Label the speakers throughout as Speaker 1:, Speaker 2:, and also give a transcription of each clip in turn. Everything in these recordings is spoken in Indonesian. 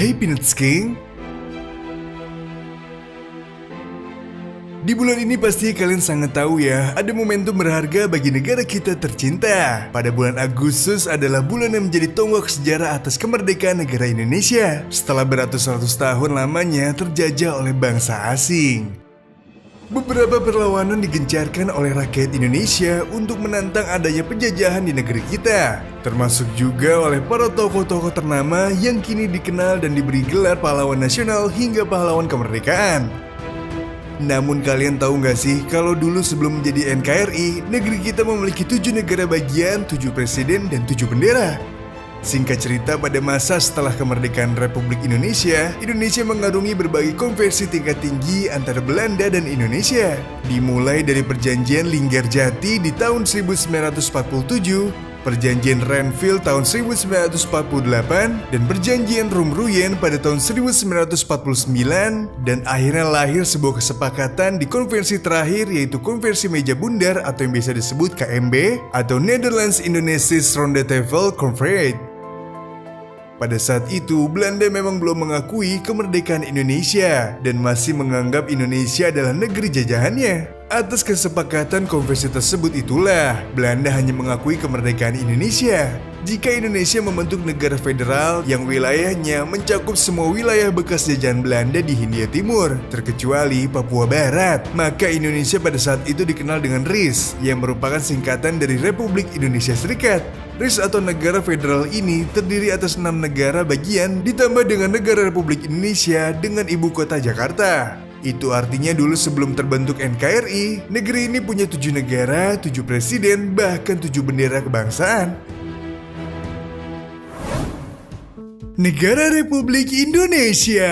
Speaker 1: Hey Peanuts King. Di bulan ini pasti kalian sangat tahu ya, ada momentum berharga bagi negara kita tercinta. Pada bulan Agustus adalah bulan yang menjadi tonggak sejarah atas kemerdekaan negara Indonesia setelah beratus-ratus tahun lamanya terjajah oleh bangsa asing. Beberapa perlawanan digencarkan oleh rakyat Indonesia untuk menantang adanya penjajahan di negeri kita, termasuk juga oleh para tokoh-tokoh ternama yang kini dikenal dan diberi gelar pahlawan nasional hingga pahlawan kemerdekaan. Namun kalian tahu nggak sih kalau dulu sebelum menjadi NKRI, negeri kita memiliki 7 negara bagian, 7 presiden, dan 7 bendera. Singkat cerita, pada masa setelah kemerdekaan Republik Indonesia, Indonesia mengarungi berbagai konversi tingkat tinggi antara Belanda dan Indonesia. Dimulai dari perjanjian Linggarjati di tahun 1947, Perjanjian Renville tahun 1948, dan Perjanjian Rumruyen pada tahun 1949, dan akhirnya lahir sebuah kesepakatan di konvensi terakhir, yaitu Konvensi Meja Bundar atau yang biasa disebut KMB atau Netherlands Indonesisch Ronde Tafel Conference. Pada saat itu, Belanda memang belum mengakui kemerdekaan Indonesia dan masih menganggap Indonesia adalah negeri jajahannya. Atas kesepakatan konvensi tersebut itulah, Belanda hanya mengakui kemerdekaan Indonesia jika Indonesia membentuk negara federal yang wilayahnya mencakup semua wilayah bekas jajahan Belanda di Hindia Timur, terkecuali Papua Barat. Maka Indonesia pada saat itu dikenal dengan RIS, yang merupakan singkatan dari Republik Indonesia Serikat. RIS atau negara federal ini terdiri atas 6 negara bagian ditambah dengan negara Republik Indonesia dengan ibu kota Jakarta. Itu artinya dulu sebelum terbentuk NKRI, negeri ini punya 7 negara, 7 presiden, bahkan 7 bendera kebangsaan. Negara Republik Indonesia.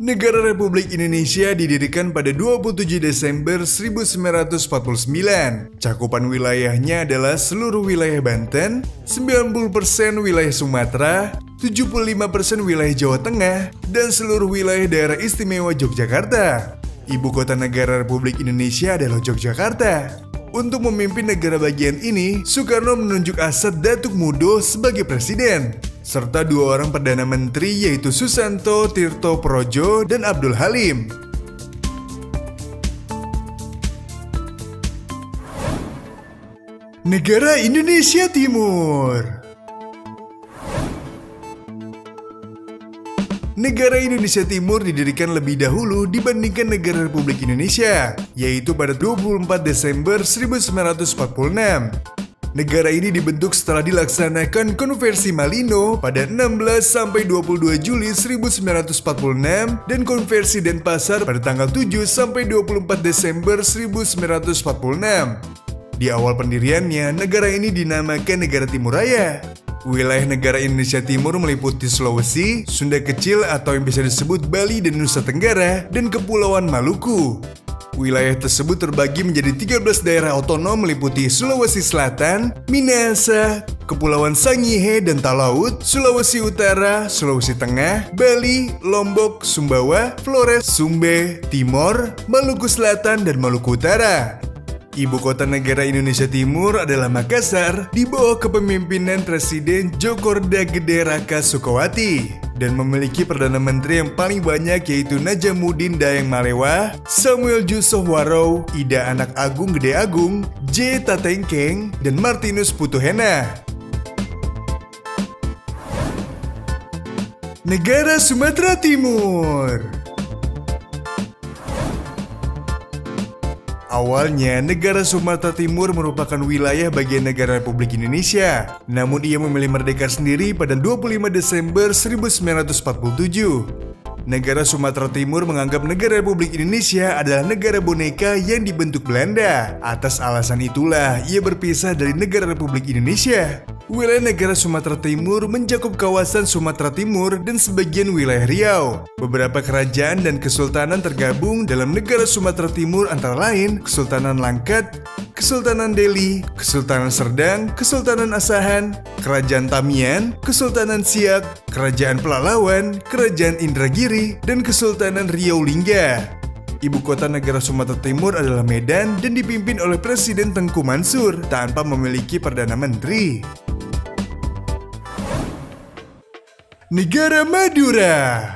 Speaker 1: Negara Republik Indonesia didirikan pada 27 Desember 1949. Cakupan wilayahnya adalah seluruh wilayah Banten, 90% wilayah Sumatera, 75% wilayah Jawa Tengah, dan seluruh wilayah daerah istimewa Yogyakarta. Ibu kota negara Republik Indonesia adalah Yogyakarta. Untuk memimpin negara bagian ini, Soekarno menunjuk Asad Datuk Mudo sebagai presiden, serta 2 orang Perdana Menteri yaitu Susanto, Tirto Projo, dan Abdul Halim. Negara Indonesia Timur. Negara Indonesia Timur didirikan lebih dahulu dibandingkan negara Republik Indonesia, yaitu pada 24 Desember 1946. Negara ini dibentuk setelah dilaksanakan Konversi Malino pada 16-22 Juli 1946 dan Konversi Denpasar pada tanggal 7-24 Desember 1946. Di awal pendiriannya, negara ini dinamakan Negara Timur Raya. Wilayah negara Indonesia Timur meliputi Sulawesi, Sunda Kecil atau yang bisa disebut Bali dan Nusa Tenggara, dan Kepulauan Maluku. Wilayah tersebut terbagi menjadi 13 daerah otonom meliputi Sulawesi Selatan, Minahasa, Kepulauan Sangihe dan Talaut, Sulawesi Utara, Sulawesi Tengah, Bali, Lombok, Sumbawa, Flores, Sumbe, Timor, Maluku Selatan, dan Maluku Utara. Ibu kota negara Indonesia Timur adalah Makassar di bawah kepemimpinan Presiden Djokorda Gede Raka Sukawati dan memiliki Perdana Menteri yang paling banyak yaitu Najamuddin Dayang Malewa, Samuel Jusof Warrow, Ida Anak Agung Gede Agung, J. Tatengkeng, dan Martinus Putuhena. Negara Sumatera Timur. Awalnya, negara Sumatera Timur merupakan wilayah bagian negara Republik Indonesia. Namun ia memilih merdeka sendiri pada 25 Desember 1947. Negara Sumatera Timur menganggap negara Republik Indonesia adalah negara boneka yang dibentuk Belanda. Atas alasan itulah, ia berpisah dari negara Republik Indonesia. Wilayah negara Sumatera Timur mencakup kawasan Sumatera Timur dan sebagian wilayah Riau. Beberapa kerajaan dan kesultanan tergabung dalam negara Sumatera Timur antara lain Kesultanan Langkat, Kesultanan Delhi, Kesultanan Serdang, Kesultanan Asahan, Kerajaan Tamiang, Kesultanan Siak, Kerajaan Pelalawan, Kerajaan Indragiri, dan Kesultanan Riau Lingga. Ibu kota negara Sumatera Timur adalah Medan dan dipimpin oleh Presiden Tengku Mansur tanpa memiliki Perdana Menteri. Negara Madura.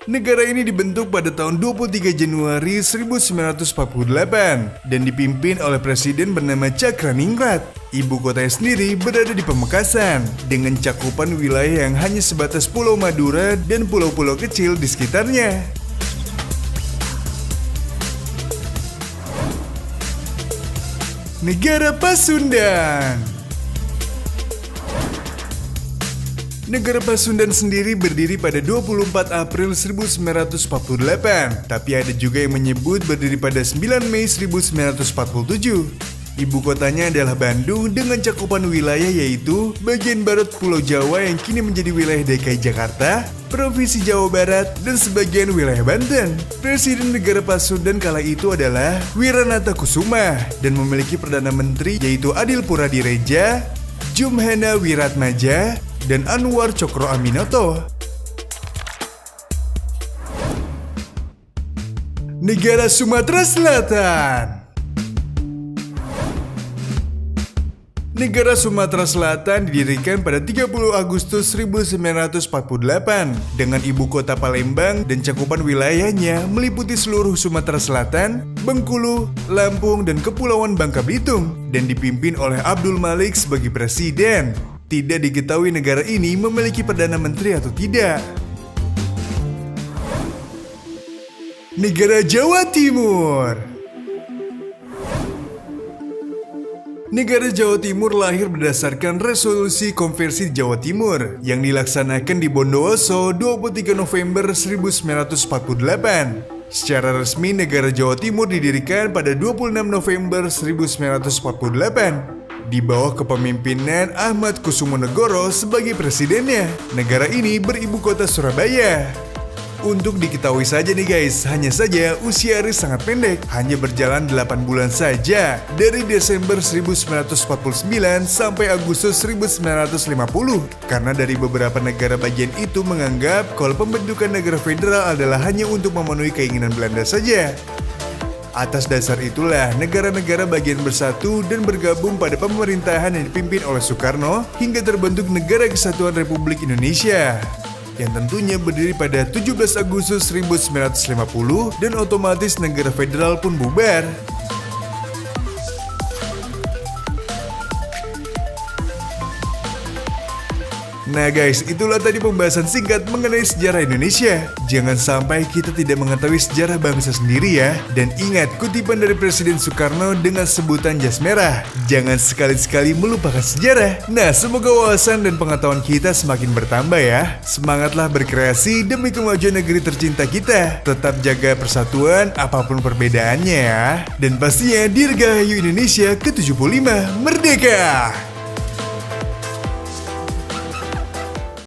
Speaker 1: Negara ini dibentuk pada tahun 23 Januari 1948 dan dipimpin oleh presiden bernama Cakraningrat. Ibu kotanya sendiri berada di Pamekasan dengan cakupan wilayah yang hanya sebatas Pulau Madura dan pulau-pulau kecil di sekitarnya. Negara Pasundan. Negara Pasundan sendiri berdiri pada 24 April 1948, tapi ada juga yang menyebut berdiri pada 9 Mei 1947. Ibu kotanya adalah Bandung dengan cakupan wilayah yaitu bagian barat Pulau Jawa yang kini menjadi wilayah DKI Jakarta, Provinsi Jawa Barat, dan sebagian wilayah Banten. Presiden negara Pasundan kala itu adalah Wiranata Kusuma dan memiliki Perdana Menteri yaitu Adil Puradireja, Jumhana Wiratmaja, dan Anwar Cokro Aminoto. Negara Sumatera Selatan. Negara Sumatera Selatan didirikan pada 30 Agustus 1948 dengan ibu kota Palembang dan cakupan wilayahnya meliputi seluruh Sumatera Selatan, Bengkulu, Lampung, dan Kepulauan Bangka Belitung dan dipimpin oleh Abdul Malik sebagai presiden. Tidak diketahui negara ini memiliki Perdana Menteri atau tidak. Negara Jawa Timur. Negara Jawa Timur lahir berdasarkan resolusi konversi Jawa Timur yang dilaksanakan di Bondowoso 23 November 1948. Secara resmi negara Jawa Timur didirikan pada 26 November 1948 di bawah kepemimpinan Ahmad Kusumonegoro sebagai presidennya. Negara ini beribu kota Surabaya. Untuk diketahui saja nih guys, hanya saja usia Aris sangat pendek, hanya berjalan 8 bulan saja dari Desember 1949 sampai Agustus 1950 karena dari beberapa negara bagian itu menganggap kalau pembentukan negara federal adalah hanya untuk memenuhi keinginan Belanda saja. Atas dasar itulah negara-negara bagian bersatu dan bergabung pada pemerintahan yang dipimpin oleh Soekarno hingga terbentuk Negara Kesatuan Republik Indonesia yang tentunya berdiri pada 17 Agustus 1950 dan otomatis negara federal pun bubar. Nah guys, itulah tadi pembahasan singkat mengenai sejarah Indonesia. Jangan sampai kita tidak mengetahui sejarah bangsa sendiri ya. Dan ingat kutipan dari Presiden Soekarno dengan sebutan jas merah. Jangan sekali-sekali melupakan sejarah. Nah, semoga wawasan dan pengetahuan kita semakin bertambah ya. Semangatlah berkreasi demi kemajuan negeri tercinta kita. Tetap jaga persatuan apapun perbedaannya ya. Dan pastinya dirgahayu Indonesia ke-75 Merdeka!